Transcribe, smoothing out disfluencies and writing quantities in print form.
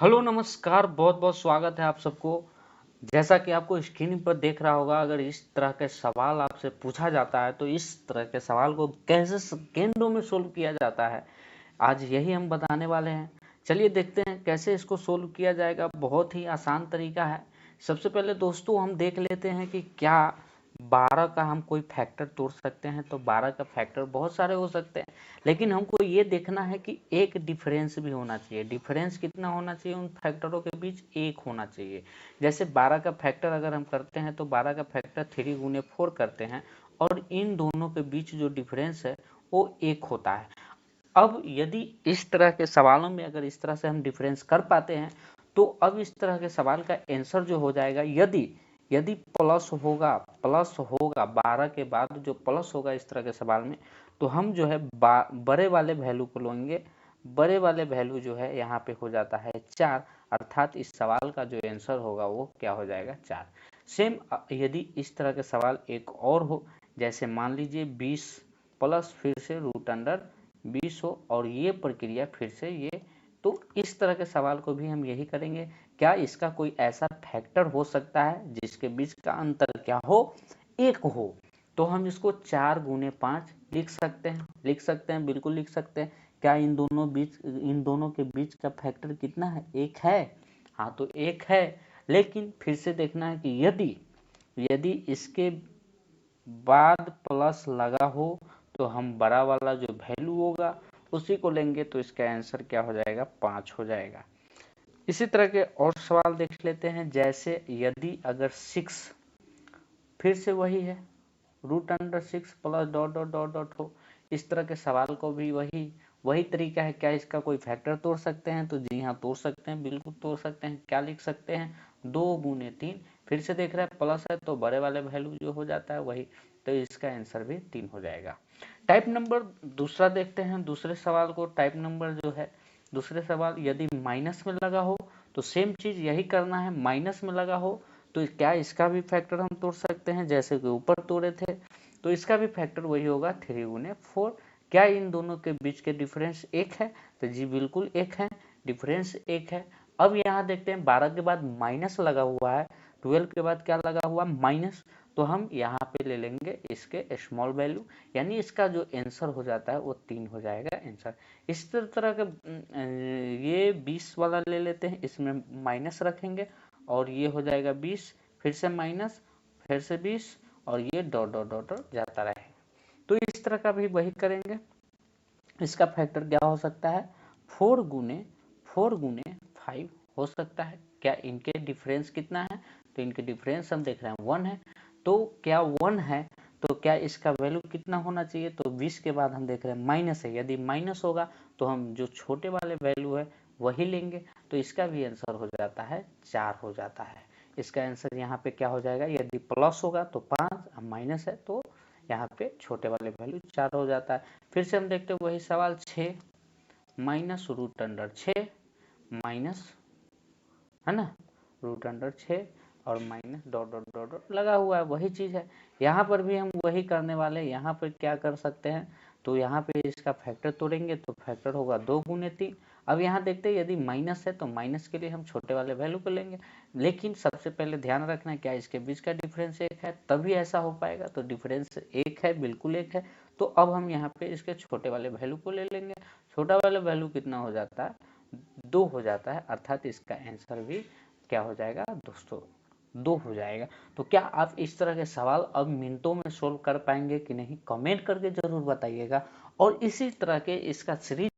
Hello नमस्कार, बहुत बहुत स्वागत है आप सबको। जैसा कि आपको स्क्रीन पर देख रहा होगा, अगर इस तरह के सवाल आपसे पूछा जाता है तो इस तरह के सवाल को कैसे सेकेंडों में सोल्व किया जाता है, आज यही हम बताने वाले हैं। चलिए देखते हैं कैसे इसको सोल्व किया जाएगा। बहुत ही आसान तरीका है। सबसे पहले दोस्तों हम देख लेते हैं कि क्या 12 का हम कोई फैक्टर तोड़ सकते हैं। तो 12 का फैक्टर बहुत सारे हो सकते हैं, लेकिन हमको ये देखना है कि एक डिफरेंस भी होना चाहिए। डिफरेंस कितना होना चाहिए? उन फैक्टरों के बीच एक होना चाहिए। जैसे 12 का फैक्टर अगर हम करते हैं तो 12 का फैक्टर 3 गुने 4 करते हैं, और इन दोनों के बीच जो डिफरेंस है वो एक होता है। अब यदि इस तरह के सवालों में अगर इस तरह से हम डिफरेंस कर पाते हैं, तो अब इस तरह के सवाल का आंसर जो हो जाएगा, यदि यदि प्लस होगा 12 के बाद जो प्लस होगा इस तरह के सवाल में, तो हम जो है बड़े वाले वैल्यू को लेंगे। बड़े वाले वैल्यू जो है यहाँ पे हो जाता है 4, अर्थात इस सवाल का जो आंसर होगा वो क्या हो जाएगा? 4। सेम यदि इस तरह के सवाल एक और हो, जैसे मान लीजिए 20 प्लस फिर से रूट अंडर 20 हो, और ये प्रक्रिया फिर से ये, तो इस तरह के सवाल को भी हम यही करेंगे। क्या इसका कोई ऐसा फैक्टर हो सकता है जिसके बीच का अंतर क्या हो? एक हो। तो हम इसको 4 गुने 5 लिख सकते हैं, बिल्कुल लिख सकते हैं। क्या इन दोनों के बीच का फैक्टर कितना है? एक है। हाँ, तो एक है। लेकिन फिर से देखना है कि यदि यदि इसके बाद प्लस लगा हो, तो हम बड़ा वाला जो वैल्यू होगा उसी को लेंगे, तो इसका आंसर क्या हो जाएगा? 5 हो जाएगा। इसी तरह के और सवाल देख लेते हैं। जैसे यदि अगर 6 फिर से वही है, root under 6 plus dot dot dot dot हो, इस तरह के सवाल को भी वही वही तरीका है। क्या इसका कोई फैक्टर तोड़ सकते हैं? तो जी हाँ, तोड़ सकते हैं, बिल्कुल तोड़ सकते हैं। क्या लिख सकते हैं? 2 गुने 3। फिर से देख रहे हैं प्लस है तो बड़े वाले वैल्यू जो हो जाता है वही, तो इसका आंसर भी 3 हो जाएगा। टाइप नंबर दूसरा देखते हैं। दूसरे सवाल को टाइप नंबर जो है, दूसरे सवाल यदि माइनस में लगा हो तो सेम चीज यही करना है। माइनस में लगा हो तो क्या इसका भी फैक्टर हम तोड़ सकते हैं, जैसे कि ऊपर तोड़े थे? तो इसका भी फैक्टर वही होगा, 3 गुने 4। क्या इन दोनों के बीच के डिफरेंस एक है? तो जी बिल्कुल एक है, डिफरेंस एक है। अब यहाँ देखते हैं 12 के बाद माइनस लगा हुआ है, 12 के बाद क्या लगा हुआ? माइनस। तो हम यहाँ पे ले लेंगे इसके स्मॉल वैल्यू, यानी इसका जो आंसर हो जाता है वो 3 हो जाएगा आंसर। इस तरह के ये 20 वाला ले लेते हैं, इसमें माइनस रखेंगे और ये हो जाएगा 20, फिर से माइनस, फिर से 20, और ये डॉट डॉट डॉट डॉट जाता रहे। तो इस तरह का भी वही करेंगे। इसका फैक्टर क्या हो सकता है? 4 गुने 5 हो सकता है। क्या इनके डिफरेंस कितना है? तो इनके डिफरेंस हम देख रहे हैं 1 है। तो क्या 1 है तो क्या इसका वैल्यू कितना होना चाहिए? तो 20 के बाद हम देख रहे हैं माइनस है। यदि माइनस होगा तो हम जो छोटे वाले वैल्यू है वही लेंगे, तो इसका भी आंसर हो जाता है 4 हो जाता है। इसका आंसर यहाँ पे क्या हो जाएगा? यदि प्लस होगा तो 5, माइनस है तो यहाँ पे छोटे वाले वैल्यू 4 हो जाता है। फिर से हम देखते हैं वही सवाल 6 माइनस रूट अंडर 6 माइनस, है ना, रूट अंडर 6 और minus dot dot dot dot लगा हुआ है, वही चीज है। यहाँ पर भी हम वही करने वाले हैं। यहाँ पर क्या कर सकते हैं? तो यहाँ पे इसका फैक्टर तोड़ेंगे तो फैक्टर होगा 2 गुने 3। अब यहाँ देखते हैं यदि माइनस है तो माइनस के लिए हम छोटे वाले वैल्यू को लेंगे, लेकिन सबसे पहले ध्यान रखना है क्या इसके बीच का डिफरेंस एक है, तभी ऐसा हो पाएगा। तो डिफरेंस एक है, बिल्कुल एक है। तो अब हम यहाँ पे इसके छोटे वाले वैल्यू को ले लेंगे। छोटा वाला वैल्यू कितना हो जाता है? 2 हो जाता है, अर्थात इसका आंसर भी क्या हो जाएगा दोस्तों? 2 हो जाएगा। तो क्या आप इस तरह के सवाल अब मिनटों में सोल्व कर पाएंगे कि नहीं? कमेंट करके जरूर बताइएगा। और इसी तरह के इसका सीरीज